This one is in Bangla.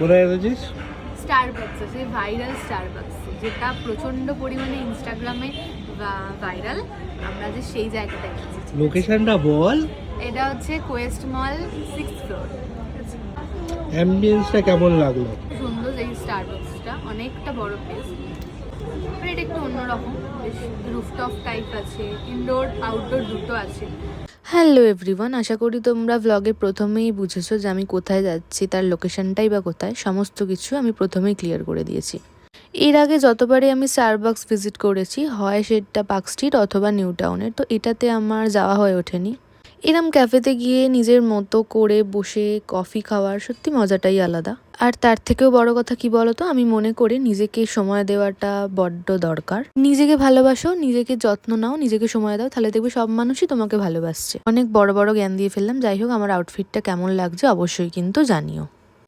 কোথায় এসেছিস? স্টারবাকস, সেই ভাইরাল স্টারবাকস যেটা প্রচন্ড পরিমাণে ইনস্টাগ্রামে ভাইরাল। আমরা যে সেই জায়গাটায় এসেছি। লোকেশনটা বল। এটা হচ্ছে কোয়েস্ট মল 6th ফ্লোর। অ্যাম্বিয়েন্সটা কেমন লাগলো? সুন্দর এই স্টারবাকসটা, অনেকটা বড় প্লেস, এটা একটু অন্যরকম, বেশ রুফটপ টাইপ আছে, ইনডোর আউটডোর দুটো আছে। হ্যালো এভরিওয়ান, আশা করি তোমরা ভ্লগের প্রথমেই বুঝেছো যে আমি কোথায় যাচ্ছি, তার লোকেশনটাই বা কোথায়, সমস্ত কিছু আমি প্রথমেই ক্লিয়ার করে দিয়েছি। এর আগে যতবারই আমি স্টারবাকস ভিজিট করেছি, হয় সেটা পার্ক স্ট্রিট অথবা নিউ টাউনের, তো এটাতে আমার যাওয়া হয়ে ওঠেনি। এরম ক্যাফেতে গিয়ে নিজের মতো করে বসে কফি খাওয়ার সত্যি মজাটাই আলাদা। আর তার থেকেও বড় কথা কি বলতো, আমি মনে করি নিজেকে সময় দেওয়াটা বড্ড দরকার। নিজেকে ভালোবাসো, নিজেকে যত্ন নাও, নিজেকে সময় দাও, তাহলে দেখবে সব মানুষই তোমাকে ভালোবাসছে। অনেক বড় বড় জ্ঞান দিয়ে ফেললাম। যাই হোক, আমার আউটফিটটা কেমন লাগছে অবশ্যই কিন্তু জানিও।